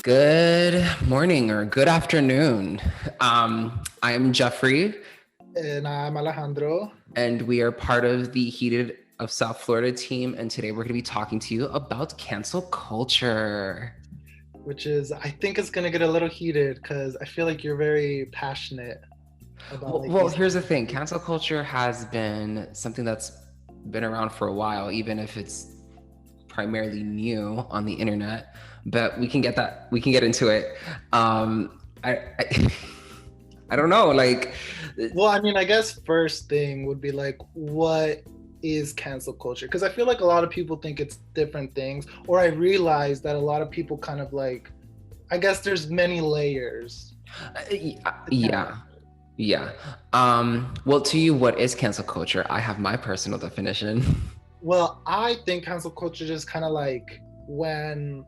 Good morning or good afternoon. I'm Jeffrey, And I'm Alejandro, and we are part of the Heated of South Florida team. And today we're going to be talking to you about cancel culture. which is, I think it's going to get a little heated because I feel like you're very passionate about like Well, these. here's the thing: cancel culture has been something that's been around for a while, even if it's primarily new on the internet. But we can get into it. I I don't know, like. Well, I mean, I guess first thing would be like, what is cancel culture? Because I feel like a lot of people think it's different things, or I realize that a lot of people kind of like, I guess there's many layers. Yeah. Yeah. Well, to you, what is cancel culture? I have my personal definition. Well, I think cancel culture is kind of like when,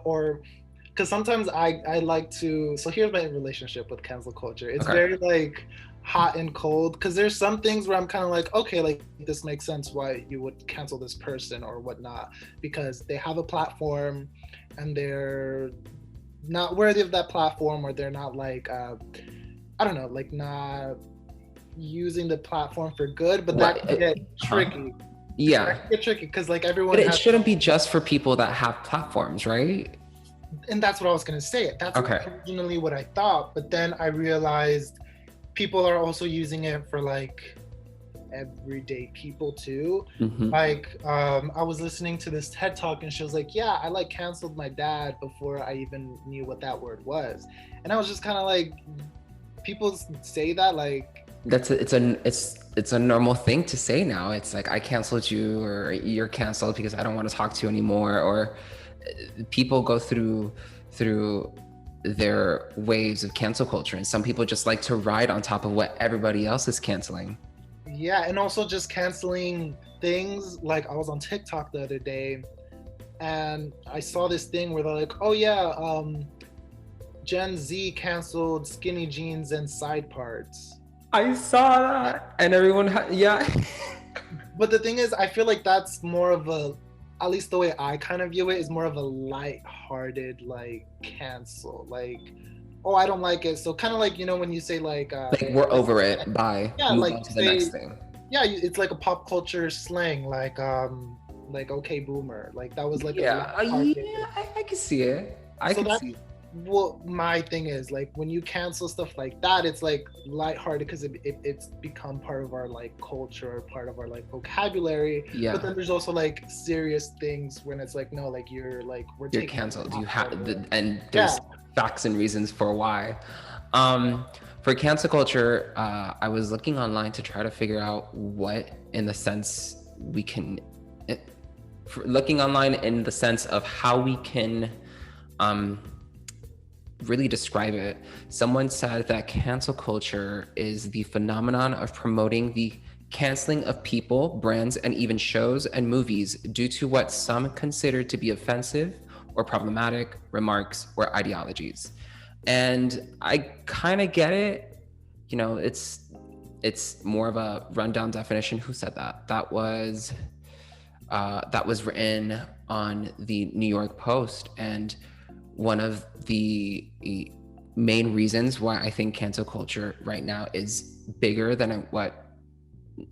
or because sometimes I like to. So here's my relationship with cancel culture. It's Okay. very like hot and cold because there's some things where I'm kind of like, okay, like this makes sense why you would cancel this person or whatnot because they have a platform and they're not worthy of that platform, or they're not like I don't know, like not using the platform for good. But that can get tricky. That Yeah. can get tricky because like But everyone it has, shouldn't be just for people that have platforms, right? and that's what I was gonna say. That's Okay. originally what I thought, but then I realized people are also using it for like everyday people too. Mm-hmm. Like I was listening to this TED talk and she was like, yeah, I like canceled my dad before I even knew what that word was. And I was just kind of like, people say that like, It's a normal thing to say now. It's like I canceled you or you're canceled because I don't want to talk to you anymore. Or people go through their waves of cancel culture, and some people just like to ride on top of what everybody else is canceling. yeah. And also just canceling things. Like I was on TikTok the other day and I saw this thing where they're like, oh yeah, Gen Z canceled skinny jeans and side parts. I saw that, and everyone, yeah. But the thing is, I feel like that's more of a, at least the way I kind of view it, is more of a light-hearted like cancel. Like, oh, I don't like it. So kind of like, you know, when you say Like we're over it. Bye. yeah, Move like on to the say, next thing. yeah, it's like a pop culture slang, like okay, boomer. Like that was like a Yeah, light-hearted. yeah, I can see it. I So can that's see. what my thing is. Like when you cancel stuff like that, it's like lighthearted because it's become part of our like culture, part of our like vocabulary. Yeah, But then there's also like serious things when it's like, no, like you're like, we're you're taking canceled. You off have, of it. and Yeah. there's facts and reasons for why. For cancel culture, I was looking online to try to figure out what, in the sense we can, looking online in the sense of how we can really describe it. Someone said that cancel culture is the phenomenon of promoting the canceling of people, brands, and even shows and movies due to what some consider to be offensive or problematic remarks or ideologies. And I kind of get it. You know, it's more of a rundown definition. Who said that? That was written on the New York Post, and one of the main reasons why I think cancel culture right now is bigger than what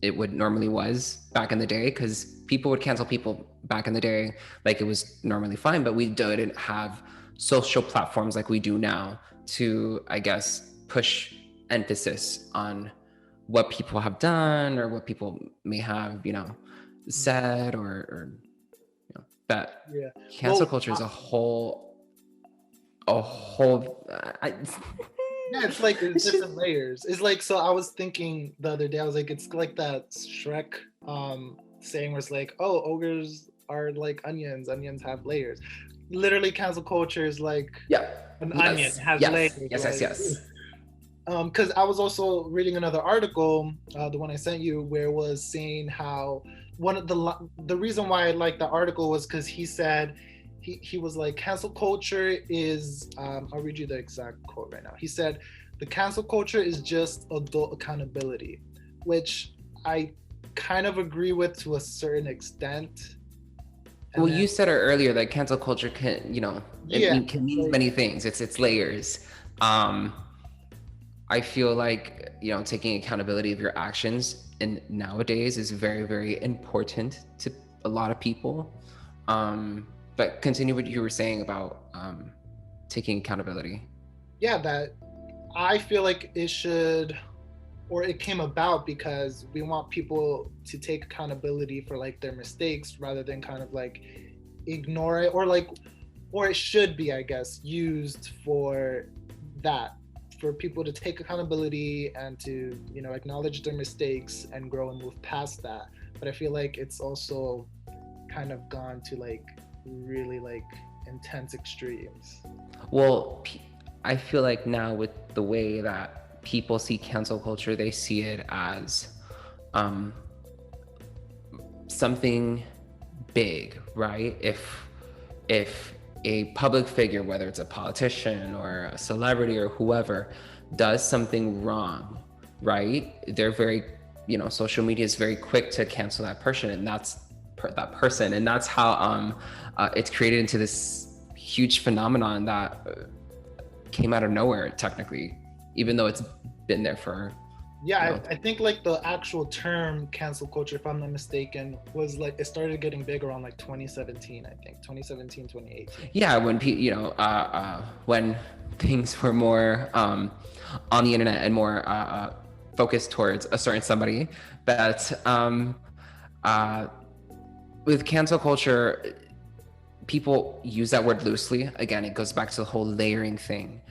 it would normally was back in the day, because people would cancel people back in the day like it was normally fine, but we didn't have social platforms like we do now to, I guess, push emphasis on what people have done or what people may have, said, or that Yeah. cancel Well, culture is a whole yeah, it's like there's it's just, different layers. It's like, so I was thinking the other day, I was like, it's like that Shrek saying where it's like, oh, ogres are like onions, onions have layers. Literally cancel culture is like yeah, an onion yes, has yes, layers. yes, yes, Like yes. because I was also reading another article, the one I sent you, where it was saying how one of the reason why I liked the article was because he said he was like, cancel culture is I'll read you the exact quote right now. He said the cancel culture is just adult accountability, which I kind of agree with to a certain extent. And Well, then you said it earlier that cancel culture can, yeah, can mean like many things. It's layers. Um, I feel like, taking accountability of your actions and nowadays is very, very important to a lot of people. But continue what you were saying about taking accountability. yeah, that I feel like it should, or it came about because we want people to take accountability for like their mistakes rather than kind of like ignore it, or like, or it should be, I guess, used for that, for people to take accountability and to, acknowledge their mistakes and grow and move past that. But I feel like it's also kind of gone to like really like intense extremes. Well, I feel like now with the way that people see cancel culture, they see it as um, something big, right? If a public figure, whether it's a politician or a celebrity or whoever, does something wrong, right? They're very, social media is very quick to cancel that person, and that person, and that's how it's created into this huge phenomenon that came out of nowhere, technically, even though it's been there for, Yeah, you know, I think like the actual term cancel culture, if I'm not mistaken, was like it started getting big around like 2017, I think 2017, 2018. yeah, when things were more on the internet and more focused towards a certain somebody. But uh, with cancel culture, people use that word loosely. Again, it goes back to the whole layering thing.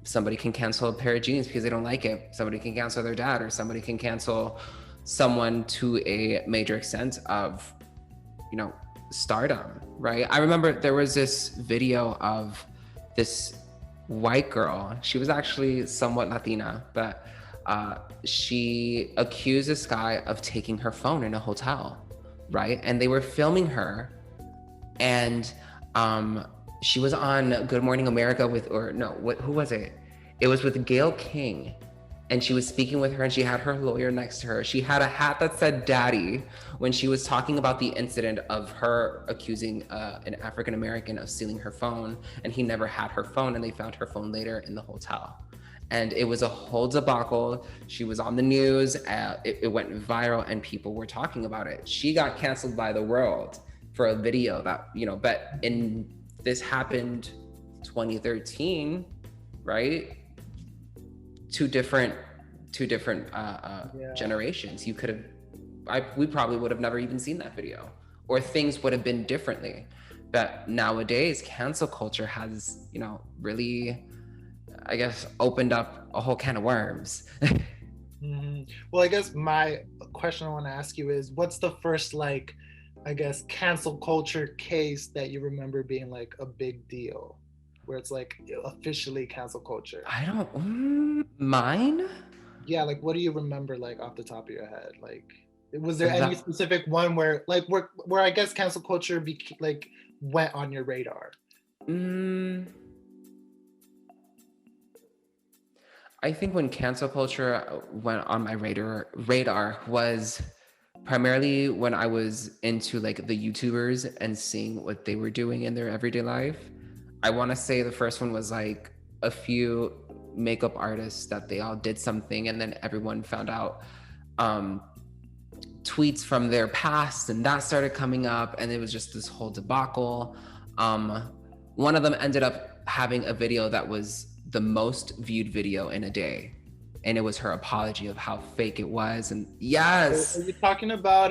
Somebody can cancel a pair of jeans because they don't like it. Somebody can cancel their dad, or somebody can cancel someone to a major extent of, stardom, right? I remember there was this video of this white girl. She was actually somewhat Latina, but she accused this guy of taking her phone in a hotel, right? And they were filming her, and she was on Good Morning America who was it? It was with Gayle King, and she was speaking with her, and she had her lawyer next to her. She had a hat that said "Daddy" when she was talking about the incident of her accusing an African American of stealing her phone, and he never had her phone, and they found her phone later in the hotel. And it was a whole debacle. She was on the news. It went viral, and people were talking about it. She got canceled by the world for a video that, but this happened 2013, right? Two different Yeah. generations. We probably would have never even seen that video, or things would have been differently. But nowadays, cancel culture has, really, I guess, opened up a whole can of worms. Mm-hmm. Well, I guess my question I want to ask you is, what's the first like, I guess, cancel culture case that you remember being like a big deal, where it's like officially cancel culture? I don't mine. Yeah, like what do you remember like off the top of your head? Like, was there any That specific one where like where I guess cancel culture like went on your radar? mm, I think when cancel culture went on my radar was primarily when I was into like the YouTubers and seeing what they were doing in their everyday life. I want to say the first one was like a few makeup artists that they all did something, and then everyone found out um, tweets from their past, and that started coming up, and it was just this whole debacle. One of them ended up having a video that was the most viewed video in a day, and it was her apology of how fake it was. And Are yes, you talking about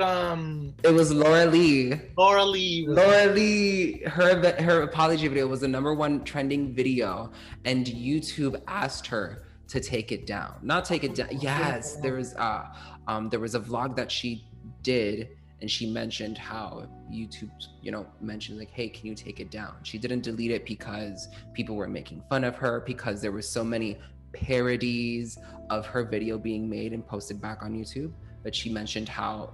it was Laura Lee. Laura Lee was Laura Lee, her apology video was the #1 trending video, and YouTube asked her to take it down. Not take it down. Yes, there was a vlog that she did, and she mentioned how YouTube, mentioned like, hey, can you take it down? She didn't delete it because people were making fun of her, because there was so many parodies of her video being made and posted back on YouTube. But she mentioned how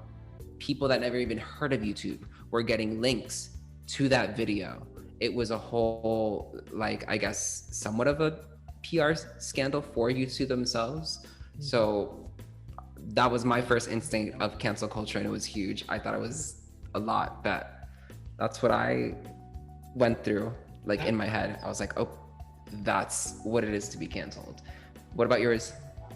people that never even heard of YouTube were getting links to that video. It was a whole, like, I guess, somewhat of a PR scandal for YouTube themselves. So that was my first instinct of cancel culture, and it was huge. I thought it was a lot, but That's what I went through, like in my head. I was like, oh, that's what it is to be canceled. What about yours?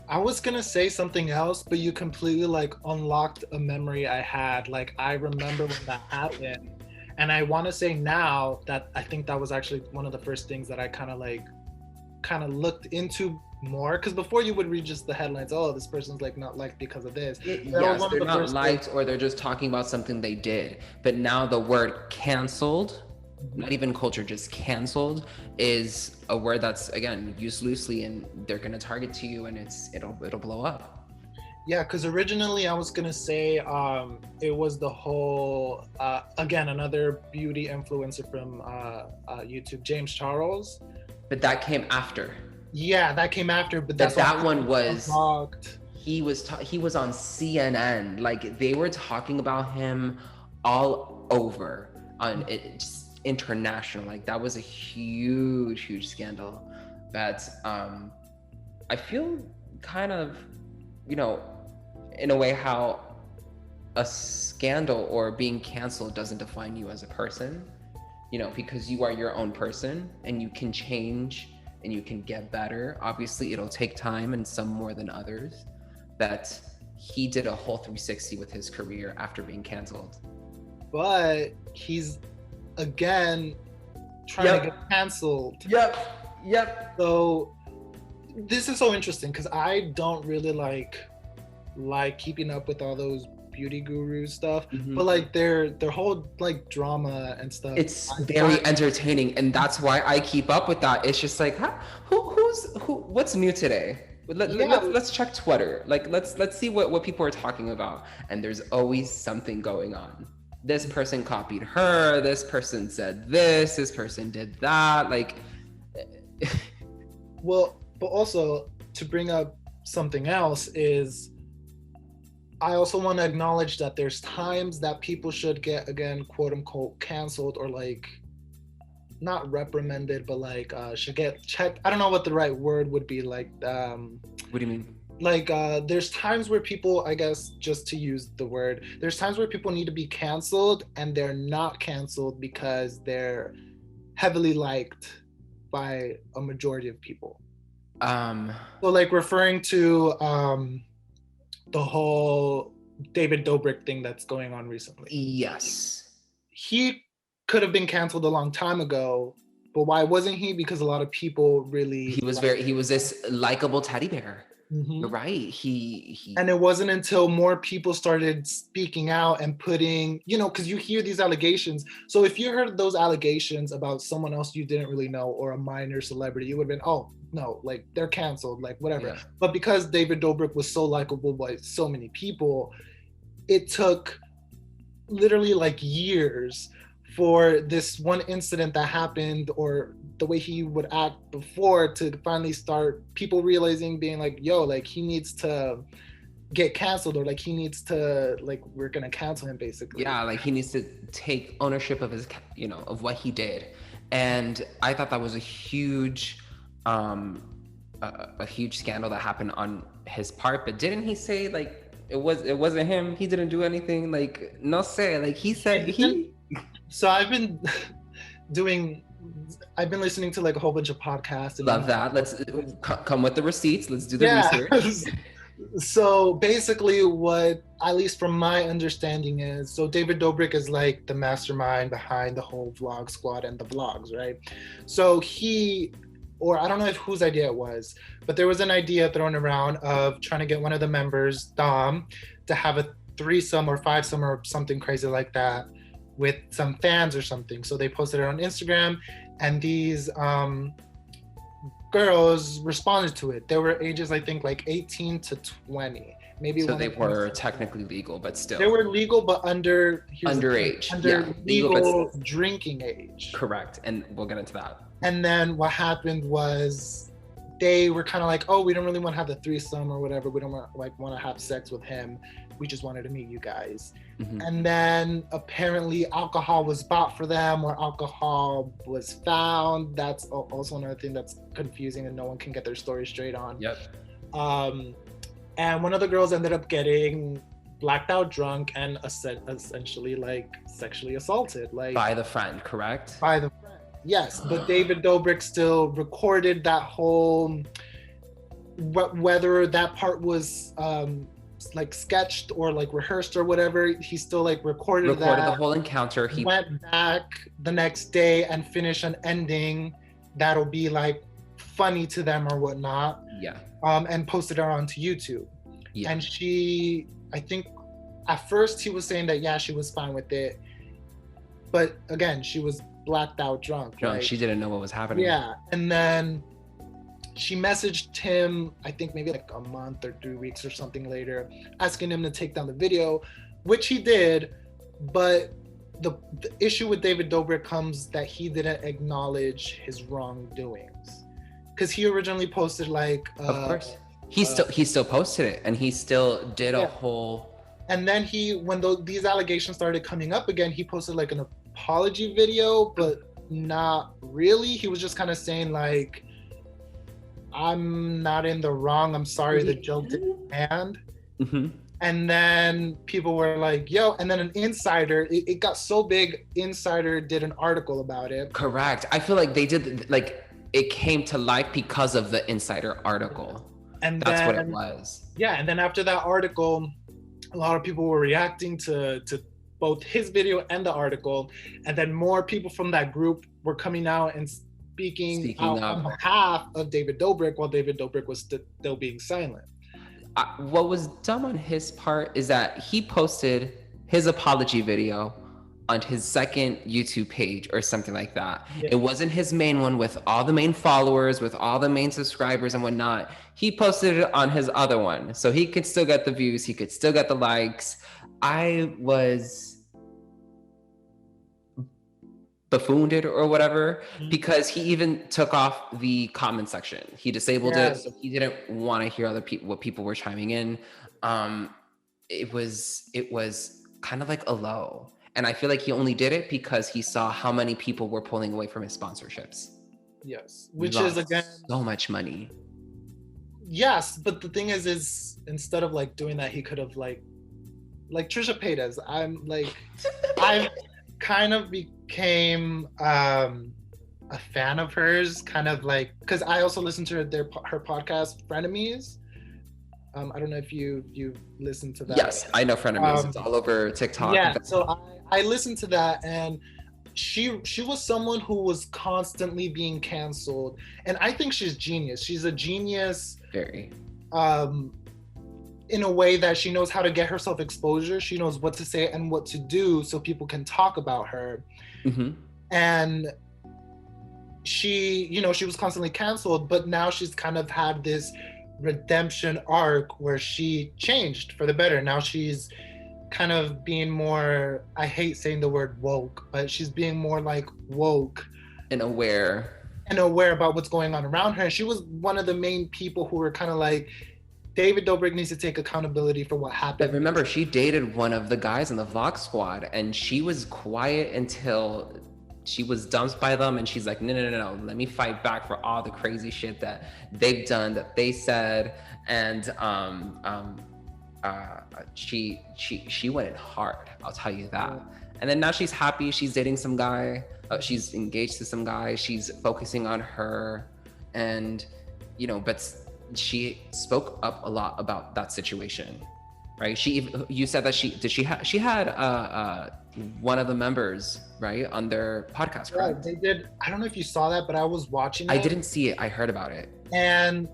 I was gonna say something else, but you completely like unlocked a memory I had. Like I remember when that happened. And I want to say now that I think that was actually one of the first things that I kind of looked into more, because before you would read just the headlines, oh, this person's like not liked because of this. That was Yes, one of they're the not first liked things. or they're just talking about something they did. But now the word canceled, not even culture, just canceled, is a word that's again used loosely, and they're gonna target to you, and it'll blow up. Yeah, because originally I was gonna say it was the whole again another beauty influencer from YouTube, James Charles. But that came after. Yeah, that came after, but That that's why that one was unlocked. he was on CNN. Like they were talking about him all over on it, just international. Like that was a huge scandal. That I feel kind of, you know, in a way how a scandal or being canceled doesn't define you as a person, you know, because you are your own person and you can change and you can get better. Obviously, it'll take time and some more than others. That he did a whole 360 with his career after being canceled. But he's again trying to get canceled. Yep. So this is so interesting because I don't really like keeping up with all those beauty guru stuff, but like their whole like drama and stuff, it's very entertaining, and that's why I keep up with that. It's just like, huh? What's new today? Let's check Twitter. Like let's see what people are talking about, and there's always something going on. This person copied her, this person said this person did that, like well, but also to bring up something else is I also want to acknowledge that there's times that people should get, again, quote unquote, canceled or like not reprimanded, but like should get checked. I don't know what the right word would be. Like, what do you mean? Like there's times where people, I guess, just to use the word, there's times where people need to be canceled and they're not canceled because they're heavily liked by a majority of people. So like referring to the whole David Dobrik thing that's going on recently. Yes. He could have been canceled a long time ago, but why wasn't he? Because a lot of people really... He was this likable teddy bear. You're right. He And it wasn't until more people started speaking out and putting, you know, because you hear these allegations. So if you heard those allegations about someone else you didn't really know or a minor celebrity, you would have been, oh, no, like they're canceled, like whatever. Yeah. But because David Dobrik was so likable by so many people, it took literally like years for this one incident that happened or the way he would act before to finally start people realizing, being like, yo, like he needs to get canceled, or like he needs to, like, we're gonna cancel him basically. Yeah, like he needs to take ownership of his, you know, of what he did. And I thought that was a huge scandal that happened on his part. But didn't he say like it wasn't him, he didn't do anything? Like, no say, like he said he... So I've been listening to like a whole bunch of podcasts. And love that. Let's come with the receipts. Let's do the research. So basically what, at least from my understanding, is, so David Dobrik is like the mastermind behind the whole vlog squad and the vlogs, right? So he, or I don't know whose idea it was, but there was an idea thrown around of trying to get one of the members, Dom, to have a threesome or fivesome or something crazy like that with some fans or something. So they posted it on Instagram, and these girls responded to it. They were ages, I think, like 18 to 20. Maybe. So they were technically legal, but still. They were legal, but underage. Under legal drinking age. Correct, and we'll get into that. And then what happened was they were kind of like, oh, we don't really want to have the threesome or whatever. We don't want to have sex with him. We just wanted to meet you guys. Mm-hmm. And then apparently alcohol was bought for them, or alcohol was found. That's also another thing that's confusing and no one can get their story straight on. Yep. And one of the girls ended up getting blacked out drunk and essentially like sexually assaulted, like by the friend, correct? by the friend. Yes, but David Dobrik still recorded that whole, whether that part was like sketched or like rehearsed or whatever, he still like recorded that, the whole encounter. He went back the next day and finished an ending that'll be like funny to them or whatnot. Yeah. And posted it onto YouTube. Yeah. And she, I think at first he was saying that, yeah, she was fine with it. But again, she was blacked out drunk. Right? She didn't know what was happening. Yeah. And then she messaged him, I think maybe like a month or 3 weeks or something later, asking him to take down the video, which he did. But the issue with David Dobrik comes that he didn't acknowledge his wrongdoings. Because he originally posted like of course he still posted it, and he still did a whole, and then when these allegations started coming up again, he posted like an apology video, but not really. He was just kind of saying like, I'm not in the wrong, I'm sorry, the joke didn't land. Mm-hmm. And then people were like, yo, and then an insider, it got so big, Insider did an article about it. Correct. I feel like they did, like, it came to light because of the Insider article. And that's what it was. Yeah, and then after that article, a lot of people were reacting to both his video and the article. And then more people from that group were coming out and speaking out on behalf of David Dobrik, while David Dobrik was still being silent. What was dumb on his part is that he posted his apology video on his second YouTube page or something like that. Yeah. It wasn't his main one with all the main followers, with all the main subscribers and whatnot. He posted it on his other one, so he could still get the views, he could still get the likes. I was buffooned or whatever, because he even took off the comment section. He disabled it, so he didn't want to hear other people, what people were chiming in. It was kind of like a low. And I feel like he only did it because he saw how many people were pulling away from his sponsorships. Yes, which is again so much money. Yes, but the thing is instead of like doing that, he could have like Trisha Paytas. I kind of became a fan of hers, kind of like, because I also listened to her podcast, Frenemies. I don't know if you listened to that. Yes, I know Frenemies. It's all over TikTok. Yeah, so I listened to that, and she was someone who was constantly being canceled, and I think she's genius. She's a genius. Very. In a way that she knows how to get herself exposure. She knows what to say and what to do so people can talk about her. Mm-hmm. And she was constantly canceled, but now she's kind of had this redemption arc where she changed for the better. Now she's kind of being more, I hate saying the word woke, but she's being more like woke and aware about what's going on around her. And she was one of the main people who were kind of like, David Dobrik needs to take accountability for what happened. But remember, she dated one of the guys in the Vlog Squad, and she was quiet until she was dumped by them, and she's like, no, let me fight back for all the crazy shit that they've done, that they said. And she went in hard, I'll tell you that. And then now she's happy, she's dating some guy, she's engaged to some guy, she's focusing on her, and but she spoke up a lot about that situation, right? You said that she had one of the members, right, on their podcast, correct? Right, they did. I don't know if you saw that, but I was watching it. I didn't see it. I heard about it. And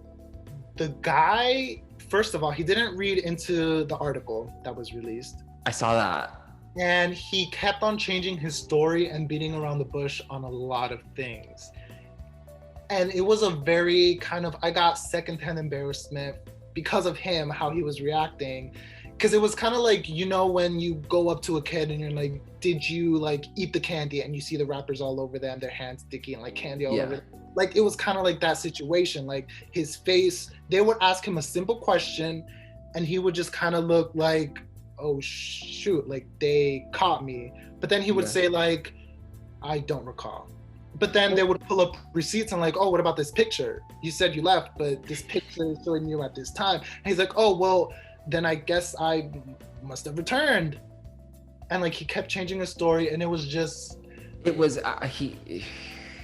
the guy, first of all, he didn't read into the article that was released. I saw that. And he kept on changing his story and beating around the bush on a lot of things. And it was a very kind of, I got secondhand embarrassment because of him, how he was reacting. Because it was kind of like, when you go up to a kid and you're like, did you like eat the candy? And you see the wrappers all over them, their hands sticky and like candy all over them. Like, it was kind of like that situation. Like his face, they would ask him a simple question and he would just kind of look like, oh shoot, like they caught me. But then he would say like, I don't recall. But then they would pull up receipts and like, oh, what about this picture? You said you left, but this picture is showing you at this time. And he's like, oh, well, then I guess I must have returned. And like he kept changing his story, and it was just It was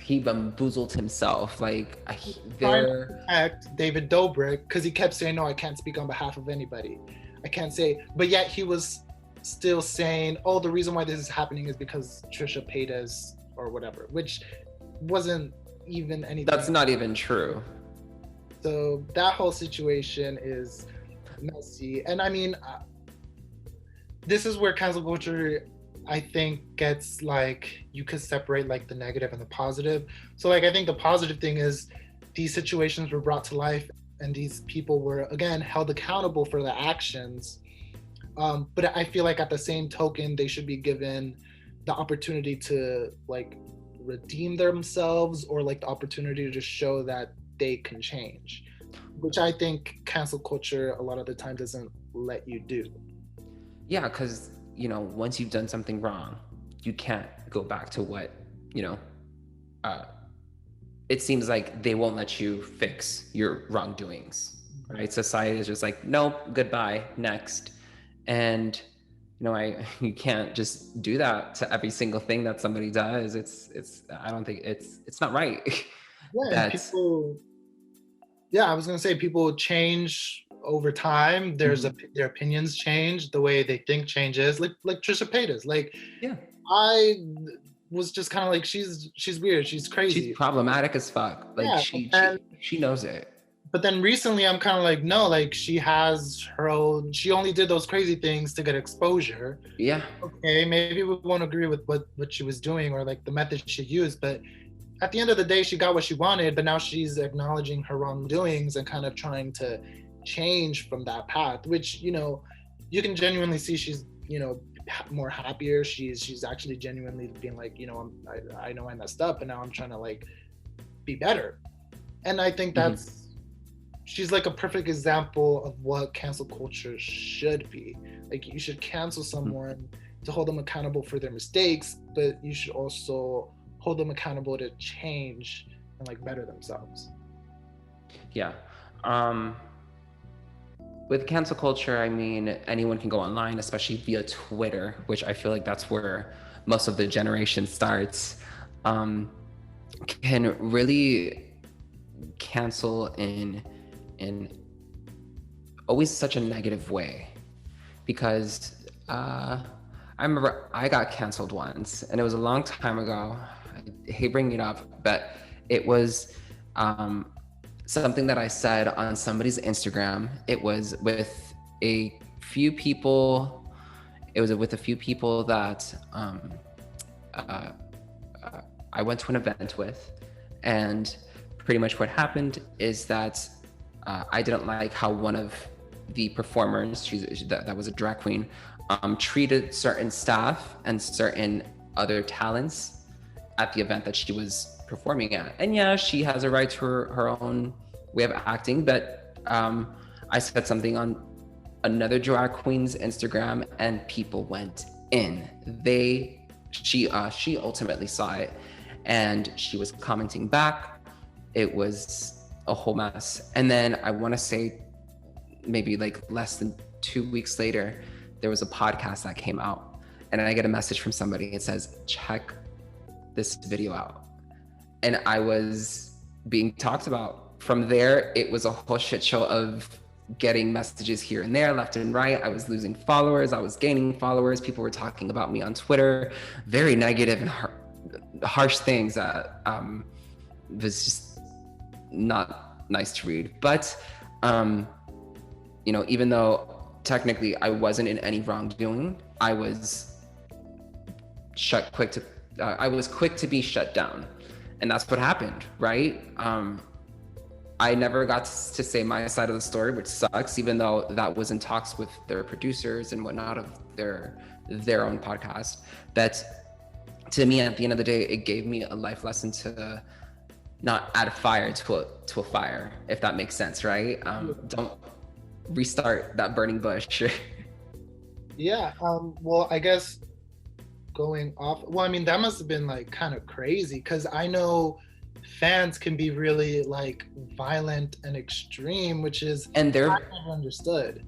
he bamboozled himself. Like trying to there. protect David Dobrik because he kept saying, "No, I can't speak on behalf of anybody. I can't say." But yet he was still saying, "Oh, the reason why this is happening is because Trisha Paytas or whatever," which wasn't even anything. That's not even true. So that whole situation is messy, and I mean, this is where cancel culture, I think, gets like, you could separate like the negative and the positive. So like I think the positive thing is these situations were brought to life and these people were again held accountable for their actions. But I feel like at the same token they should be given the opportunity to like redeem themselves, or like the opportunity to show that they can change, which I think cancel culture a lot of the time doesn't let you do. Yeah, because once you've done something wrong, you can't go back to what you know. It seems like they won't let you fix your wrongdoings, right? Society is just like, nope, goodbye, next, and you can't just do that to every single thing that somebody does. It's I don't think it's not right. Yeah, and That's people, yeah, I was gonna say people change over time. Their opinions change, the way they think changes. Like Trisha Paytas. Like yeah, I was just kind of like, she's weird, she's she's crazy. problematic as fuck. Like Yeah, she knows it. but then recently I'm kind of like, no, like she has her own. She only did those crazy things to get exposure. Yeah. Okay, maybe we won't agree with what she was doing or like the method she used, but at the end of the day, she got what she wanted, but now she's acknowledging her wrongdoings and kind of trying to change from that path, which, you can genuinely see she's, more happier. She's actually genuinely being like, I know I messed up and now I'm trying to like be better. And I think that's, she's like a perfect example of what cancel culture should be. Like you should cancel someone to hold them accountable for their mistakes, but you should also hold them accountable to change and like better themselves. Yeah. With cancel culture, I mean, anyone can go online, especially via Twitter, which I feel like that's where most of the generation starts, can really cancel in always such a negative way. Because I remember I got canceled once, and it was a long time ago. I hate bringing it up, but it was something that I said on somebody's Instagram. It was with a few people. It was with a few people that I went to an event with, and pretty much what happened is that I didn't like how one of the performers, that was a drag queen, treated certain staff and certain other talents at the event that she was performing at. And yeah, she has a right to her own way of acting, but I said something on another drag queen's Instagram and people went in. She ultimately saw it and she was commenting back. It was a whole mess. And then I want to say maybe like less than 2 weeks later, there was a podcast that came out and I get a message from somebody. It says, check this video out. And I was being talked about. From there, it was a whole shit show of getting messages here and there, left and right. I was losing followers. I was gaining followers. People were talking about me on Twitter, very negative and harsh things that was just not nice to read. But, even though technically I wasn't in any wrongdoing, I was I was quick to be shut down. And that's what happened, right? I never got to say my side of the story, which sucks, even though that was in talks with their producers and whatnot of their own podcast. That, to me, at the end of the day, it gave me a life lesson to not add fire to a fire, if that makes sense, right? Don't restart that burning bush. Yeah. Well, I guess going off. Well, I mean, that must have been like kind of crazy because I know fans can be really like violent and extreme, which is and they're I never understood.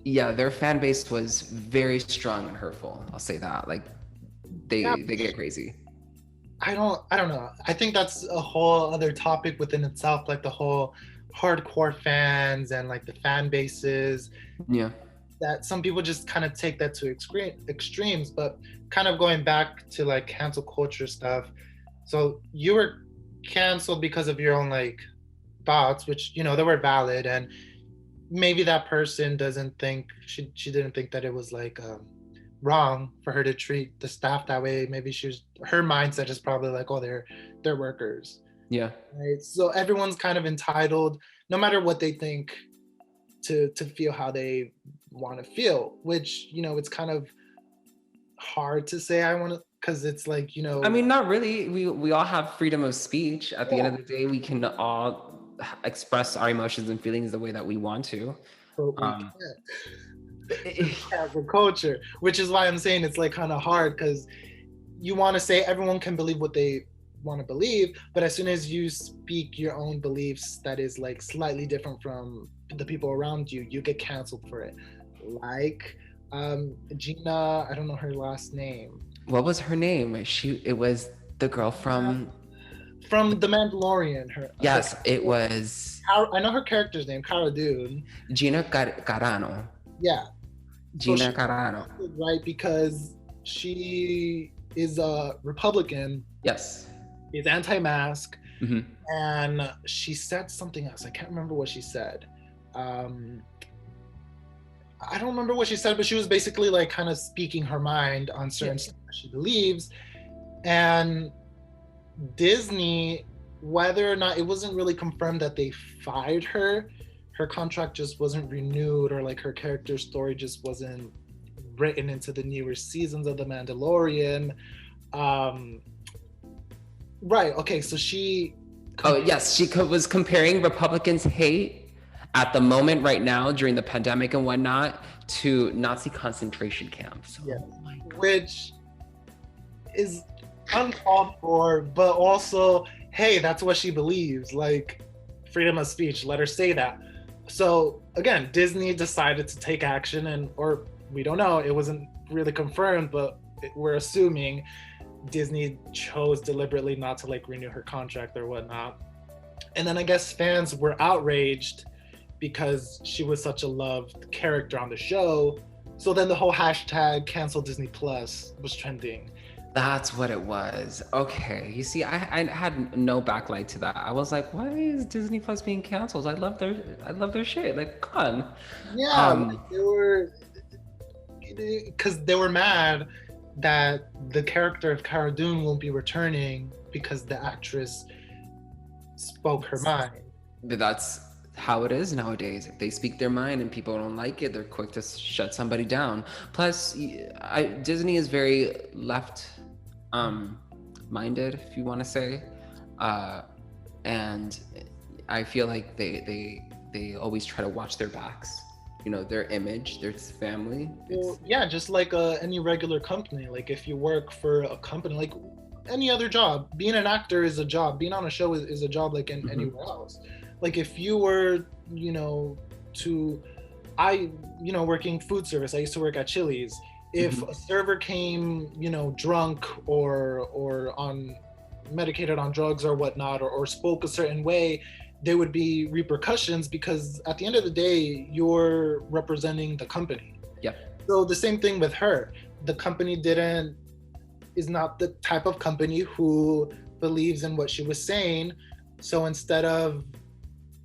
Yeah, their fan base was very strong and hurtful. I'll say that. Like Yeah, they get crazy. I don't know. I think that's a whole other topic within itself, like the whole hardcore fans and like the fan bases, Yeah. that some people just kind of take that to extremes. But kind of going back to like cancel culture stuff, so you were canceled because of your own like thoughts, which they were valid, and maybe that person doesn't think she didn't think that it was like wrong for her to treat the staff that way. Maybe her mindset is probably like, oh, they're workers, Yeah. right? So everyone's kind of entitled, no matter what they think, to feel how they want to feel, which it's kind of hard to say I want to, because it's like I mean, not really. We all have freedom of speech. At the end yeah, of the day, we can all express our emotions and feelings the way that we want to. but we Um, can't cancel culture, which is why I'm saying it's like kind of hard, because you want to say everyone can believe what they want to believe, but as soon as you speak your own beliefs that is like slightly different from the people around you, you get canceled for it. Like Gina, I don't know her last name. what was her name? It was the girl from. From The Mandalorian, her Yes, it was I know her character's name, Cara Dune. Carano. Yeah. So Gina she Carano. right because she is a Republican, Yes. is anti-mask, Hmm. and she said something else. I can't remember what she said. Um, I don't remember what she said, but she was basically like kind of speaking her mind on certain stuff that she believes. And Disney, whether or not, it wasn't really confirmed that they fired her contract just wasn't renewed, or like her character story just wasn't written into the newer seasons of The Mandalorian. Um, right. Okay. So she. Oh, yes. Was comparing Republicans' hate at the moment right now during the pandemic and whatnot to Nazi concentration camps. Yeah. Oh my God. Which is uncalled for, but also, hey, that's what she believes. Like, freedom of speech, let her say that. So again, Disney decided to take action, or we don't know, it wasn't really confirmed, but we're assuming Disney chose deliberately not to like renew her contract or whatnot. And then I guess fans were outraged because she was such a loved character on the show. So then the whole hashtag cancel Disney Plus was trending. That's what it was. Okay. You see, I had no backlight to that. I was like, why is Disney Plus being canceled? I love their shit. Like, come on. Yeah, like they were, because they were mad that the character of Cara Dune won't be returning because the actress spoke her mind. But that's how it is nowadays. If they speak their mind and people don't like it, they're quick to shut somebody down. Plus, Disney is very left minded, if you want to say, and I feel like they always try to watch their backs. You know, their image, their family. Well, yeah, just like any regular company. Like if you work for a company, like any other job, being an actor is a job. Being on a show is a job like anywhere else. Like if you were, working food service. I used to work at Chili's. If a server came, drunk or on medicated on drugs or whatnot, or spoke a certain way, there would be repercussions, because at the end of the day, you're representing the company. Yep. So the same thing with her. The company is not the type of company who believes in what she was saying. So instead of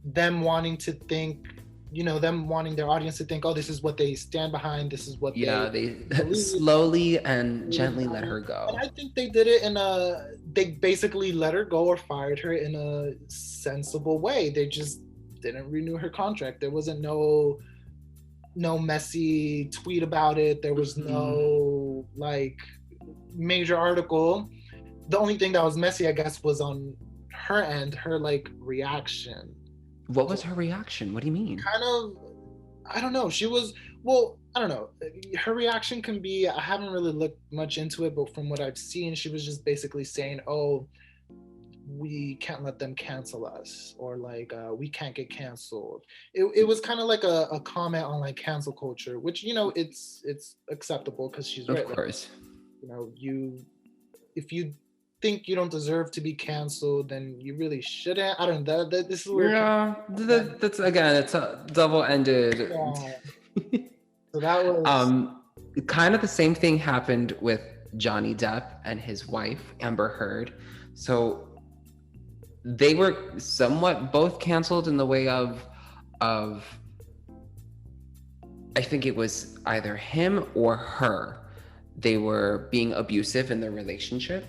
them wanting to think, them wanting their audience to think, oh, this is what they stand behind, this is what they slowly and gently let her go. And I think they did it they basically let her go or fired her in a sensible way. They just didn't renew her contract. There wasn't no messy tweet about it. There was no like major article. The only thing that was messy, I guess, was on her end, her like reaction. What was her reaction? What do you mean? Kind of, I don't know. She was, well, I don't know. Her reaction can be, I haven't really looked much into it, but from what I've seen, she was just basically saying, oh, we can't let them cancel us, or like we can't get canceled. It was kind of like a comment on like cancel culture, which it's acceptable because she's Of right. Like, course. you if you think you don't deserve to be canceled, then you really shouldn't. I don't know. This is where Yeah, that's again, it's a double-ended. yeah. So that was um, Kind of the same thing happened with Johnny Depp and his wife Amber Heard. So they were somewhat both canceled in the way of I think it was either him or her. They were being abusive in their relationship,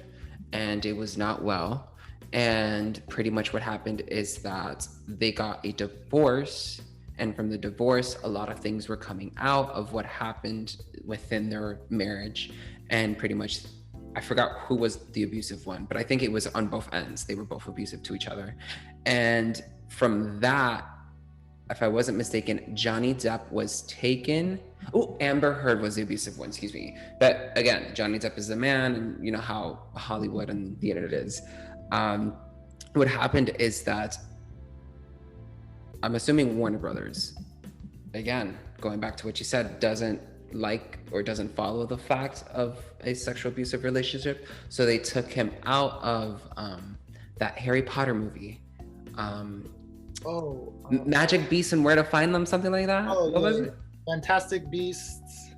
and it was not well. And pretty much what happened is that they got a divorce. And from the divorce, a lot of things were coming out of what happened within their marriage. And pretty much, I forgot who was the abusive one, but I think it was on both ends. They were both abusive to each other. And from that, if I wasn't mistaken, Johnny Depp was taken. Oh, Amber Heard was the abusive one, excuse me. But again, Johnny Depp is a man, and you know how Hollywood and the internet is. What happened is that I'm assuming Warner Brothers, again, going back to what you said, doesn't like or doesn't follow the fact of a sexual abusive relationship. So they took him out of that Harry Potter movie. oh Magic Beasts and Where to Find Them, something like that. oh What yeah, was yeah. it? Fantastic Beasts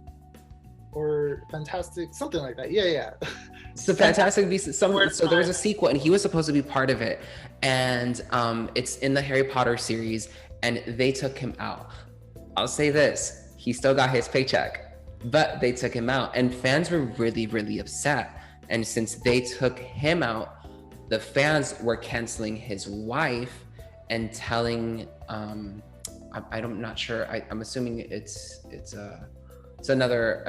or Fantastic something like that. Yeah, yeah. So Fantastic Beasts. So there was a sequel, and he was supposed to be part of it, and it's in the Harry Potter series, and they took him out. I'll say this: he still got his paycheck, but they took him out, and fans were really, really upset. And since they took him out, the fans were canceling his wife and telling. I'm not sure. I'm assuming it's another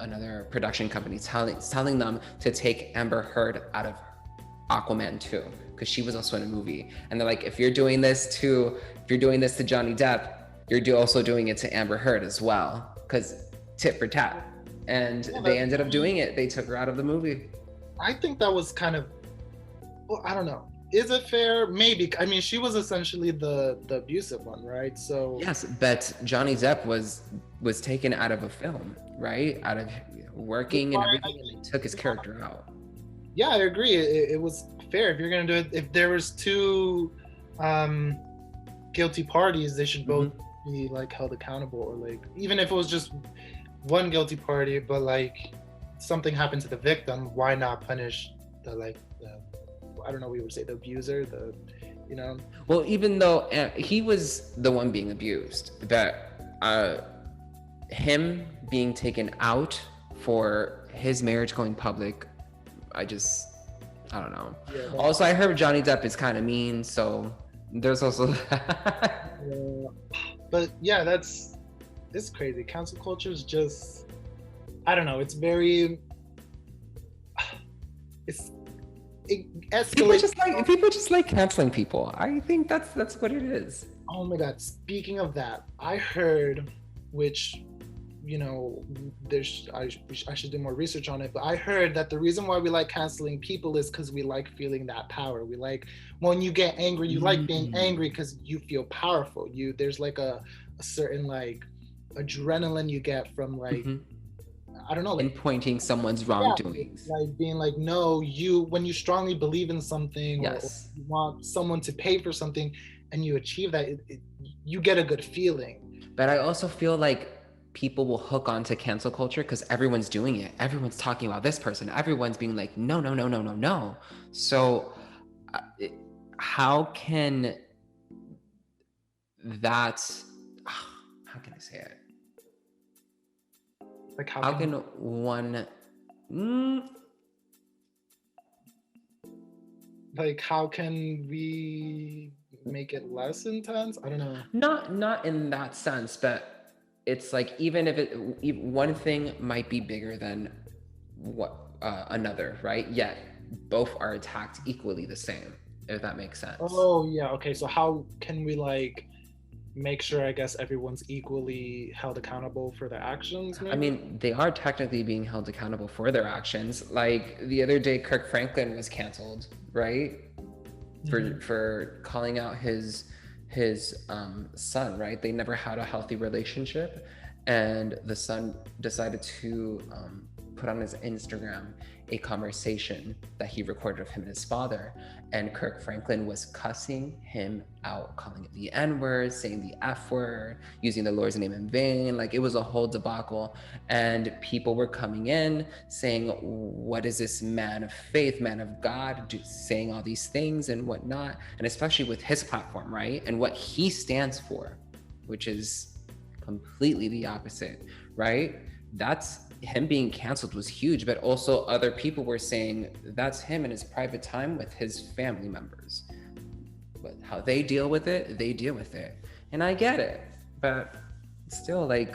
another production company telling them to take Amber Heard out of Aquaman 2, because she was also in a movie, and they're like, if you're doing this to Johnny Depp, you're also doing it to Amber Heard as well, because tit for tat. And they ended up doing it. They took her out of the movie. I think that was kind of, well, I don't know. Is it fair? Maybe. I mean, she was essentially the abusive one, right? So yes, but Johnny Depp was taken out of a film, right? Out of working and everything, and they took his character out. Yeah, I agree. It was fair. If you're gonna do it, if there was two guilty parties, they should both be like held accountable, or like even if it was just one guilty party, but like something happened to the victim, why not punish the I don't know, we would say the abuser, Well, even though he was the one being abused, that him being taken out for his marriage going public, I don't know. Yeah, also, I heard Johnny Depp is kind of mean, so there's also that. But yeah, it's crazy. Cancel culture is just, I don't know, it escalates. People just like canceling people. I think that's what it is. Oh my god, speaking of that, I heard, which I should do more research on it, but I heard that the reason why we like canceling people is because we like feeling that power. We like, when you get angry, you like being angry because you feel powerful. There's like a certain like adrenaline you get from like, I don't know, like pointing someone's wrongdoings. Yeah, like being like, no, when you strongly believe in something, yes, or you want someone to pay for something, and you achieve that, you get a good feeling. But I also feel like people will hook onto cancel culture because everyone's doing it. Everyone's talking about this person. Everyone's being like, no, no, no, no, no, no. So how can that, how can I say it? Like how can one, like how can we make it less intense? I don't know. Not in that sense, but it's like, even if one thing might be bigger than what another, right? Yet both are attacked equally the same, if that makes sense. Oh yeah, okay. So how can we like make sure, I guess, everyone's equally held accountable for their actions, I maybe. mean, they are technically being held accountable for their actions. Like the other day, Kirk Franklin was canceled, right? Hmm. For calling out his son, right? They never had a healthy relationship, and the son decided to put on his Instagram a conversation that he recorded of him and his father, and Kirk Franklin was cussing him out, calling it the N-word, saying the F-word, using the Lord's name in vain. Like, it was a whole debacle, and people were coming in saying, what is this man of faith, man of God, saying all these things and whatnot, and especially with his platform, right, and what he stands for, which is completely the opposite, right? That's him being canceled was huge, but also other people were saying that's him in his private time with his family members. But how they deal with it, they deal with it. And I get it. But still, like,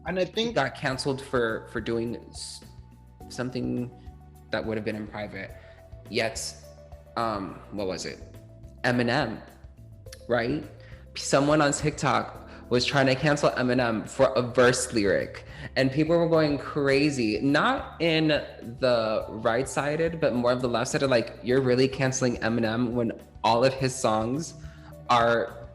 And I he think, got canceled for doing something that would have been in private. Yet, what was it? Eminem, right? Someone on TikTok was trying to cancel Eminem for a verse lyric, and people were going crazy. Not in the right-sided, but more of the left-sided. Like, you're really canceling Eminem when all of his songs are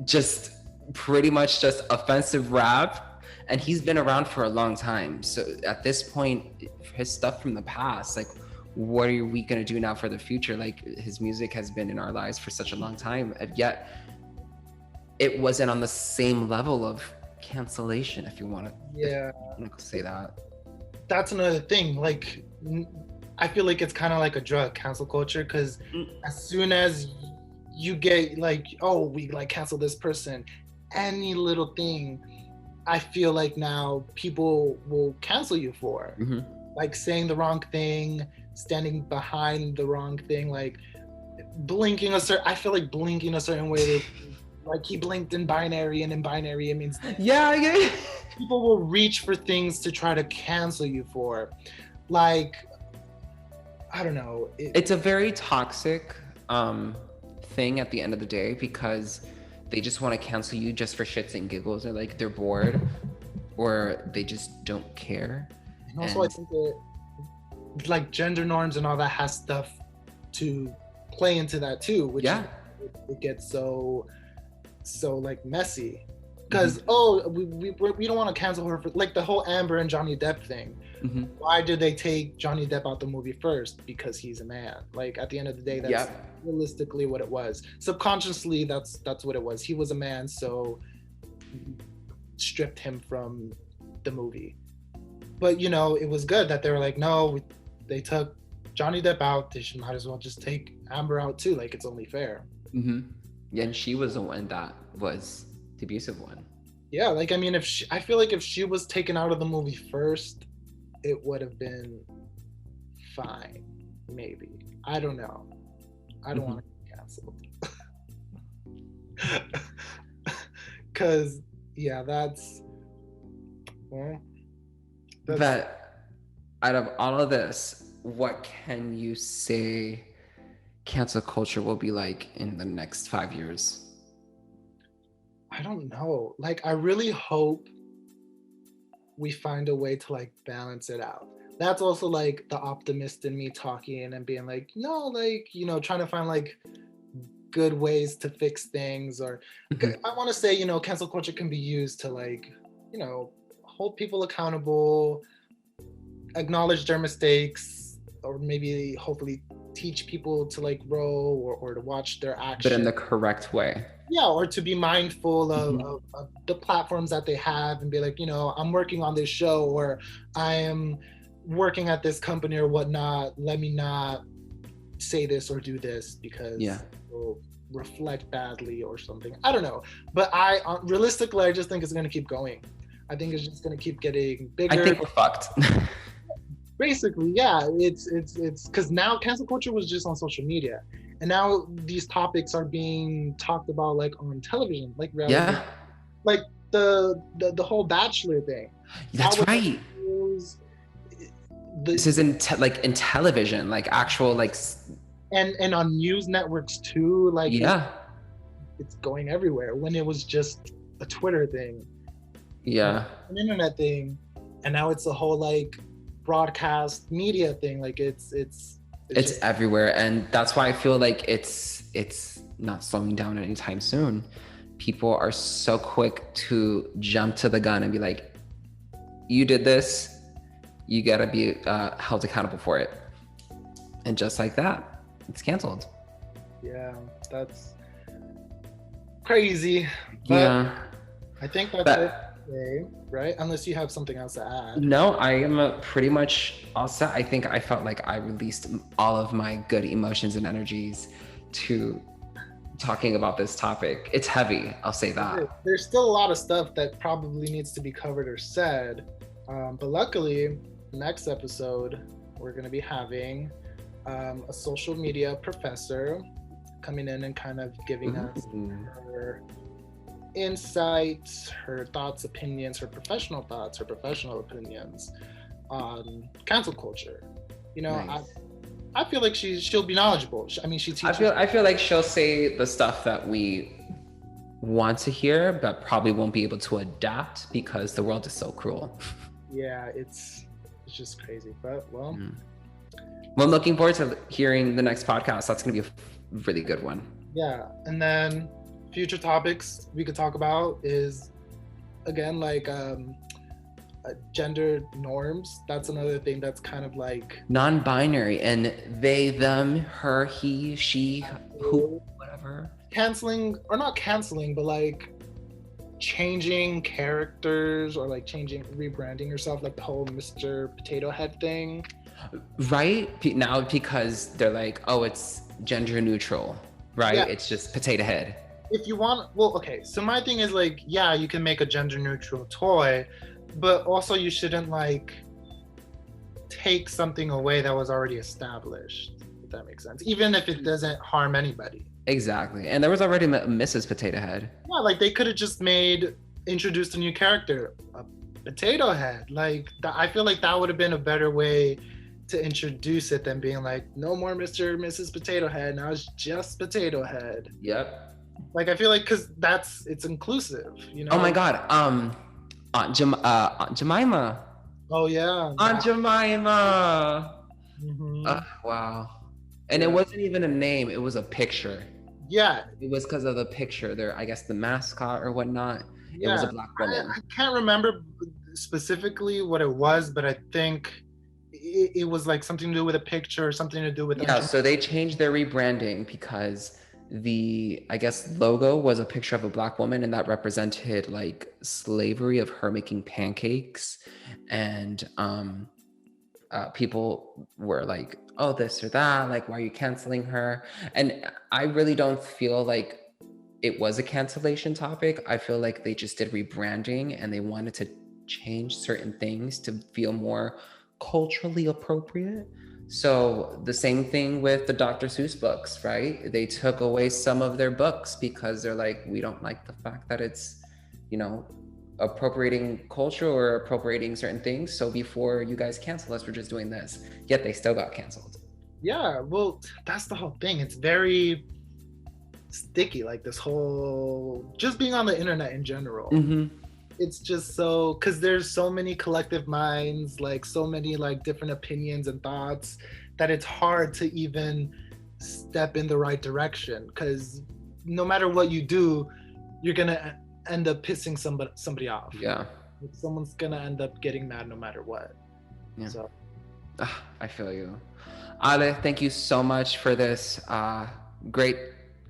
just pretty much just offensive rap, and he's been around for a long time. So at this point, his stuff from the past, like, what are we going to do now for the future? Like, his music has been in our lives for such a long time, and yet it wasn't on the same level of cancellation, if you want yeah, to say that. that's another thing. Like, I feel like it's kind of like a drug, cancel culture, because as soon as you get like, oh, we like cancel this person, any little thing, I feel like now people will cancel you for, Mm-hmm. like saying the wrong thing, standing behind the wrong thing, like blinking a certain. I feel like blinking a certain way. Like he blinked in binary, and in binary it means Yeah, yeah. people will reach for things to try to cancel you for. Like, I don't know. It's a very toxic thing at the end of the day, because they just want to cancel you just for shits and giggles, or like they're bored, or they just don't care. and also, I And think that like gender norms and all that has stuff to play into that too, which yeah. is, it gets so like messy. Because Mm-hmm. we don't want to cancel her for like the whole Amber and Johnny Depp thing. Mm-hmm. Why did they take Johnny Depp out the movie first? Because he's a man. Like at the end of the day, that's Yep. realistically what it was. Subconsciously, that's what it was. He was a man, so stripped him from the movie. But you know, it was good that they were like, no, they took Johnny Depp out. They should might as well just take Amber out too. Like it's only fair. Mm-hmm. Yeah, and she was the one that was the abusive one. Yeah, like I mean, I feel like if she was taken out of the movie first, it would have been fine. Maybe, I don't know. I don't Mm-hmm. want to get canceled. Cause yeah, well, that's But out of all of this, what can you say cancel culture will be like in the next 5 years? I don't know. Like I really hope we find a way to like balance it out. That's also like the optimist in me talking and being like, no, like, you know, trying to find like good ways to fix things. Or Mm-hmm. I want to say, you know, cancel culture can be used to like, you know, hold people accountable, acknowledge their mistakes, or maybe hopefully teach people to like grow, or to watch their But in actions. the correct way. Yeah, or to be mindful Mm-hmm. of the platforms that they have and be like, you know, I'm working on this show, or I am working at this company or whatnot. Let me not say this or do this because Yeah. it will reflect badly or something. I don't know. But I realistically, I just think it's going to keep going. I think it's just going to keep getting I bigger. think we're fucked. Basically, yeah, it's because now cancel culture was just on social media, and now these topics are being talked about like on television, like reality, Yeah, like the whole Bachelor thing. That that's was on right. the news, This is like in television, like actual like and on news networks too. Like yeah. it's going everywhere when it was just a Twitter thing, Yeah. an internet thing, and now it's a whole like broadcast media thing. Like it's It's just everywhere, and that's why I feel like it's not slowing down anytime soon. People are so quick to jump to the gun and be like, you did this, you gotta be held accountable for it. And just like that, it's canceled. yeah, that's crazy. But Yeah. I think that's it But today, right? Unless you have something else to add. no, I am pretty much all set. I think I felt like I released all of my good emotions and energies to talking about this topic. It's heavy, I'll say that. There's still a lot of stuff that probably needs to be covered or said, but luckily, next episode we're going to be having a social media professor coming in and kind of giving us her insights, her thoughts, opinions, her professional thoughts, her professional opinions on cancel culture. You know, Nice. I feel like she'll be knowledgeable. I mean, she teaches. I feel like she'll say the stuff that we want to hear, but probably won't be able to adapt because the world is so cruel. Yeah, it's just crazy. But well, Well, I'm looking forward to hearing the next podcast. That's going to be a really good one. yeah. And then future topics we could talk about is again like gender norms. That's another thing that's kind of like Non-binary and they, them, her, he, she, who, whatever. canceling or not canceling, but like changing characters or like changing rebranding yourself, like the whole Mr. Potato Head thing. Right? Now because they're like, oh, it's gender neutral, right? Yeah. It's just potato head. If you want, well, okay, so my thing is like, yeah, you can make a gender neutral toy, but also you shouldn't like take something away that was already established, if that makes sense, even if it doesn't harm anybody. Exactly. And there was already Mrs. Potato Head. Yeah, like they could have just introduced a new character, a Potato Head. Like I feel like that would have been a better way to introduce it than being like, no more Mr. and Mrs. Potato Head, now it's just Potato Head. Yep. Like I feel like because it's inclusive, you know. Oh my God. Aunt Jemima. Oh yeah. Aunt Jemima. Mhm. Wow. And it wasn't even a name, it was a picture. Yeah. It was because of the picture. There, I guess the mascot or whatnot. Yeah. It was a Black woman. I can't remember specifically what it was, but I think it was like something to do with a picture or something to do with. Yeah, so they changed their rebranding because the, I guess, logo was a picture of a Black woman and that represented like slavery of her making pancakes. And people were like, oh, this or that, like, why are you canceling her? And I really don't feel like it was a cancellation topic. I feel like they just did rebranding and they wanted to change certain things to feel more culturally appropriate. So the same thing with the Dr. Seuss books, right? They took away some of their books because they're like, we don't like the fact that it's, you know, appropriating culture or appropriating certain things. So before you guys cancel us, we're just doing this. Yet they still got canceled. Yeah, well, that's the whole thing. It's very sticky, like this whole just being on the internet in general. It's just so, because there's so many collective minds, like so many like different opinions and thoughts, that it's hard to even step in the right direction, because no matter what you do, you're gonna end up pissing somebody off. Yeah. Like, someone's gonna end up getting mad no matter what. Yeah. So I feel you. Ale, thank you so much for this great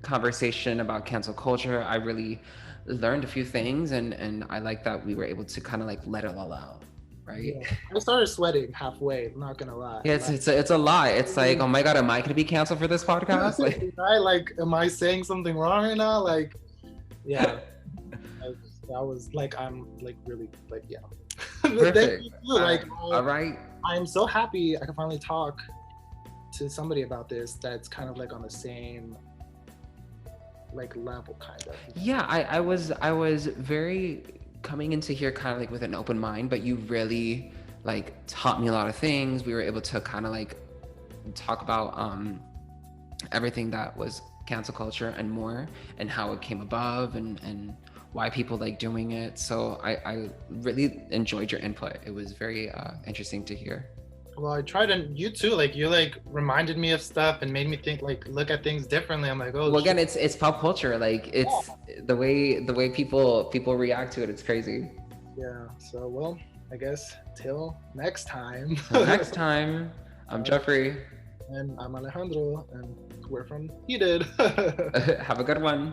conversation about cancel culture. I really learned a few things and I like that we were able to kind of like let it all out, right? yeah. I started sweating halfway, I'm not gonna lie. Yeah, it's a lie. It's like, oh my God, am I gonna be canceled for this podcast? Like, right? Like, am I saying something wrong right now? Like, yeah. That was like, I'm like really like, yeah. perfect. Like, all right. I'm so happy I can finally talk to somebody about this that's kind of like on the same like level, kind of. Yeah, I was very coming into here kind of like with an open mind, but you really like taught me a lot of things. We were able to kind of like talk about everything that was cancel culture and more, and how it came above, and why people like doing it. So I really enjoyed your input. It was very interesting to hear. Well, I tried, and you too. Like you like reminded me of stuff and made me think, like look at things differently. I'm like, oh Well, shit. again, it's pop culture. Like it's the way people react to it. It's crazy. Yeah. So well, I guess till next time. Till next time, I'm Jeffrey. And I'm Alejandro, and we're from Heated. Have a good one.